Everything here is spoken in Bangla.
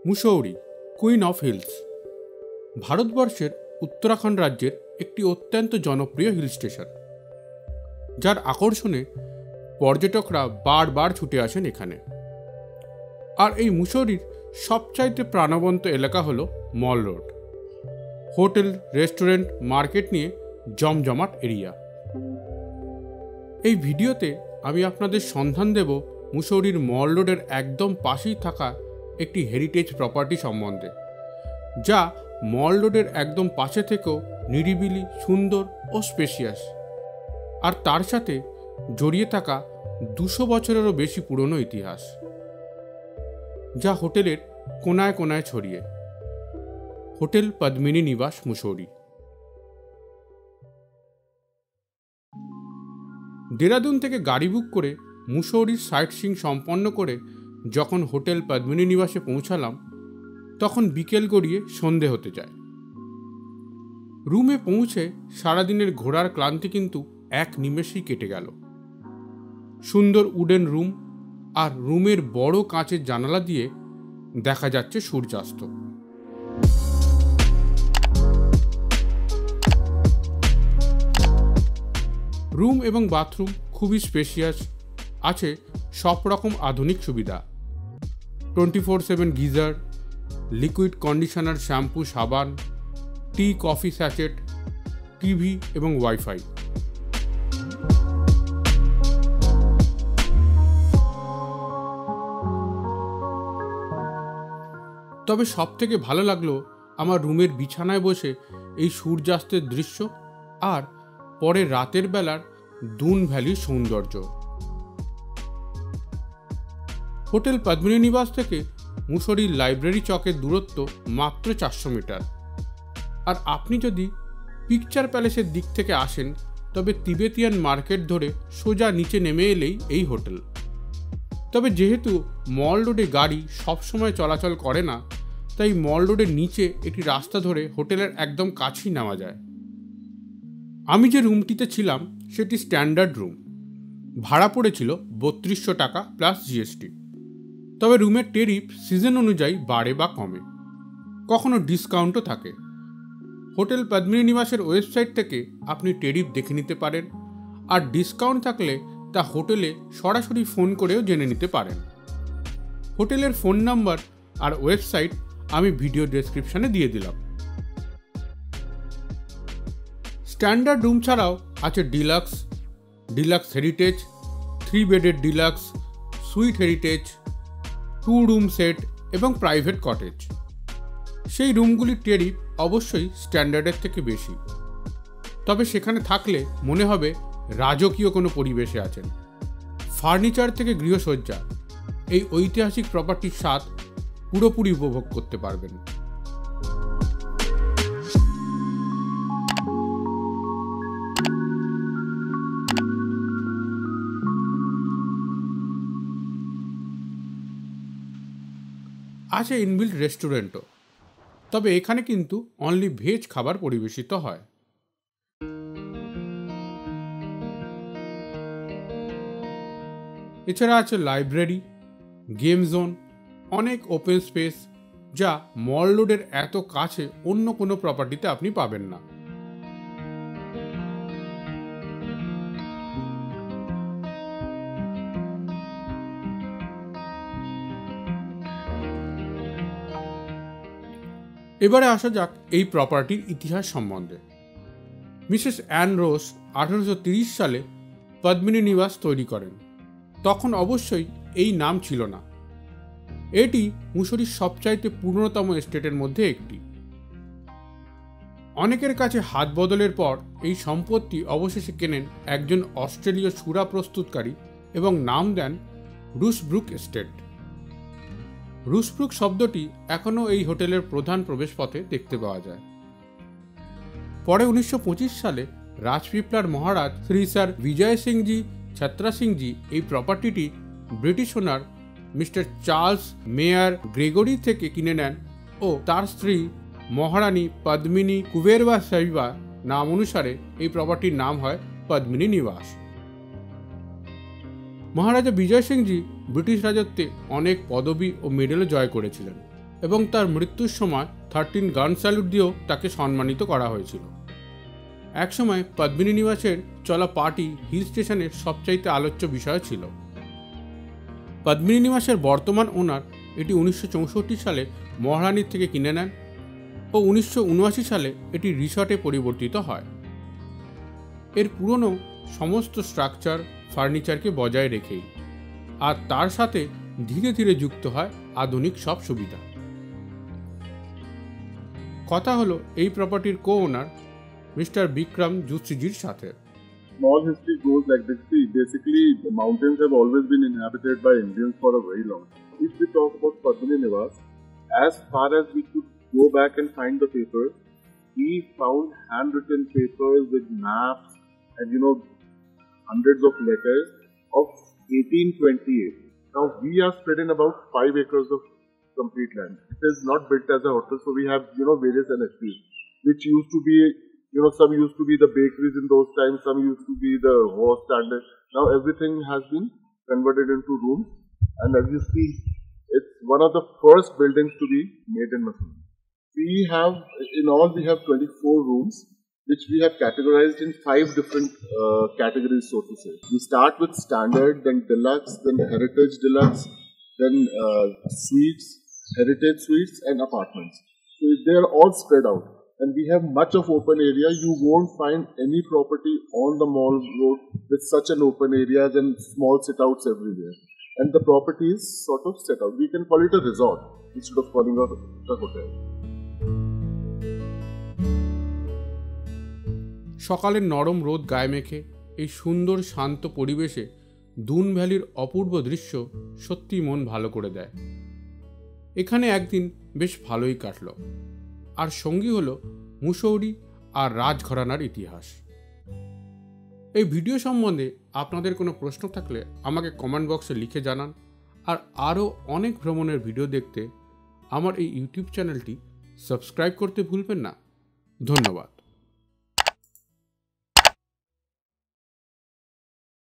মুসৌরি, কুইন অফ হিলস, ভারতবর্ষের উত্তরাখণ্ড রাজ্যের একটি অত্যন্ত জনপ্রিয় হিল স্টেশন, যার আকর্ষণে পর্যটকরা বারবার ছুটে আসেন এখানে। আর এই মুসৌরির সবচাইতে প্রাণবন্ত এলাকা হলো মল রোড। হোটেল, রেস্টুরেন্ট, মার্কেট নিয়ে জমজমাট এরিয়া। এই ভিডিওতে আমি আপনাদের সন্ধান দেব মুসৌরির মল রোডের একদম পাশেই থাকা একটি হেরিটেজ প্রপার্টি সম্বন্ধে, যা মল রোডের একদম পাশে থেকেও নিরিবিলি, সুন্দর ও স্পেশিয়াস, আর তার সাথে জড়িয়ে থাকা 200 বছরেরও বেশি পুরনো ইতিহাস, যা হোটেলের কোনায় কোনায় ছড়িয়ে। হোটেল পদ্মিনী নিবাস, মুসৌরি। দেরাদুন থেকে গাড়ি বুক করে মুসৌরির সাইট সিইং সম্পন্ন করে যখন হোটেল পদ্মিনী নিবাসে পৌঁছালাম, তখন বিকেল গড়িয়ে সন্ধে হতে যায়। রুমে পৌঁছে সারাদিনের ঘোরার ক্লান্তি কিন্তু এক নিমেষেই কেটে গেল। সুন্দর উডেন রুম, আর রুমের বড় কাঁচের জানালা দিয়ে দেখা যাচ্ছে সূর্যাস্ত। রুম এবং বাথরুম খুবই স্পেশিয়াস, আছে সব রকম আধুনিক সুবিধা। 24/7 গিজার, লিকুইড কন্ডিশনার, শ্যাম্পু, সাবান, টি, কফি স্যাচেট, টিভি এবং ওয়াইফাই। তবে সব থেকে ভালো লাগলো আমার রুমের বিছানায় বসে এই সূর্যাস্তের দৃশ্য, আর পরে রাতের বেলার দুন ভ্যালির সৌন্দর্য। হোটেল পদ্মিনী নিবাস থেকে মুসৌরির লাইব্রেরি চকের দূরত্ব মাত্র 400 মিটার। আর আপনি যদি পিকচার প্যালেসের দিক থেকে আসেন, তবে তিবেতিয়ান মার্কেট ধরে সোজা নিচে নেমে এলেই এই হোটেল। তবে যেহেতু মল রোডে গাড়ি সবসময় চলাচল করে না, তাই মল রোডের নিচে একটি রাস্তা ধরে হোটেলের একদম কাছেই নামা যায়। আমি যে রুমটিতে ছিলাম সেটি স্ট্যান্ডার্ড রুম। ভাড়া পড়েছিল 3200 টাকা প্লাস জিএসটি। তবে রুমের টেরিফ সিজন অনুযায়ী বাড়ে বা কমে, কখনো ডিসকাউন্টও থাকে। হোটেল পদ্মিনী নিবাসের ওয়েবসাইট থেকে আপনি টেরিফ দেখে নিতে পারেন, আর ডিসকাউন্ট থাকলে তা হোটেলে সরাসরি ফোন করেও জেনে নিতে পারেন। হোটেলের ফোন নাম্বার আর ওয়েবসাইট আমি ভিডিও ডেসক্রিপশনে দিয়ে দিলাম। স্ট্যান্ডার্ড রুম ছাড়াও আছে ডিলাক্স, ডিলাক্স হেরিটেজ, 3 বেডের deluxe, sweet heritage, 2 room set এবং প্রাইভেট কটেজ। সেই রুমগুলির টেরিফ অবশ্যই স্ট্যান্ডার্ডের থেকে বেশি, তবে সেখানে থাকলে মনে হবে রাজকীয় কোনো পরিবেশে আছেন। ফার্নিচার থেকে গৃহসজ্জা, এই ঐতিহাসিক প্রপার্টির স্বাদ পুরোপুরি উপভোগ করতে পারবেন। আছে ইনবিল্ট রেস্টুরেন্টও, তবে এখানে কিন্তু অনলি ভেজ খাবার পরিবেশিত হয়। এছাড়া আছে লাইব্রেরি, গেম জোন, অনেক ওপেন স্পেস, যা মল রোডের এত কাছে অন্য কোনো প্রপার্টিতে আপনি পাবেন না। এবারে আসা যাক এই প্রপার্টির ইতিহাস সম্বন্ধে। মিসেস অ্যান রোস 1830 সালে পদ্মিনী নিবাস তৈরি করেন। তখন অবশ্যই এই নাম ছিল না। এটি মুসৌরির সবচাইতে পুরনোতম এস্টেটের মধ্যে একটি। অনেকের কাছে হাত বদলের পর এই সম্পত্তি অবশেষে কেনেন একজন অস্ট্রেলীয় সুরা প্রস্তুতকারী এবং নাম দেন রুসব্রুক এস্টেট। রুসব্রুক শব্দটি এখনও এই হোটেলের প্রধান প্রবেশপথে দেখতে পাওয়া যায়। পরে 1925 সালে রাজপিপলার মহারাজ শ্রী স্যার বিজয় সিংজি ছত্রা সিংজি এই প্রপার্টিটি ব্রিটিশ ওনার মিস্টার চার্লস মেয়ার গ্রেগরি থেকে কিনে নেন ও তার স্ত্রী মহারানী পদ্মিনী কুবেরবা সাহিবা নাম অনুসারে এই প্রপার্টির নাম হয় পদ্মিনী নিবাস। মহারাজা বিজয় সিংজি ব্রিটিশ রাজত্বে অনেক পদবি ও মেডেলও জয় করেছিলেন। এবং তার মৃত্যুর সময় 13 গান স্যালুট দিয়েও তাকে সম্মানিত করা হয়েছিল। একসময় পদ্মিনী নিবাসের চলা পার্টি হিল স্টেশনের সবচাইতে আলোচ্য বিষয় ছিল। পদ্মিনী নিবাসের বর্তমান ওনার এটি 1964 সালে মহারানীর থেকে কিনে নেন ও 1979 সালে এটি রিসর্টে পরিবর্তিত হয়। এর পুরনো সমস্ত স্ট্রাকচার ফার্নিচারকে বজায় রেখেই, আর তার সাথে ধীরে ধীরে যুক্ত হয় আধুনিক সব সুবিধা। কথা হলো এই প্রপার্টির কো ওনার মিস্টার বিক্রম জুসিজির সাথে। Small history goes like this. See, basically, the mountains have always been inhabited by Indians for a very long time. If we talk about Padmini Nivas, as far as we could go back and find the papers, we found handwritten papers with maps and hundreds of letters of 1828. Now we are spread in about 5 acres of complete land. It is not built as a hotel, so we have various NFTs, which used to be some used to be the bakeries in those times, some used to be the horse standard. Now everything has been converted into rooms, and as you see, it's one of the first buildings to be made in Mysore. We have 24 rooms, which we have categorized in 5 different categories, so to say. We start with standard, then deluxe, then heritage deluxe, then suites, heritage suites, and apartments. So they are all spread out. And we have much of open area. You won't find any property on the mall road with such an open areas and small sit-outs everywhere. And the property is sort of set out. We can call it a resort instead of calling it a hotel. সকালের নরম রোদ গায়ে মেখে এই সুন্দর শান্ত পরিবেশে দুন ভ্যালির অপূর্ব দৃশ্য সত্যি মন ভালো করে দেয়। এখানে একদিন বেশ ভালোই কাটল, আর সঙ্গী হলো মুসৌরি আর রাজঘরানার ইতিহাস। এই ভিডিও সম্বন্ধে আপনাদের কোনো প্রশ্ন থাকলে আমাকে কমেন্ট বক্সে লিখে জানান, আর আরও অনেক ভ্রমণের ভিডিও দেখতে আমার এই ইউটিউব চ্যানেলটি সাবস্ক্রাইব করতে ভুলবেন না। ধন্যবাদ।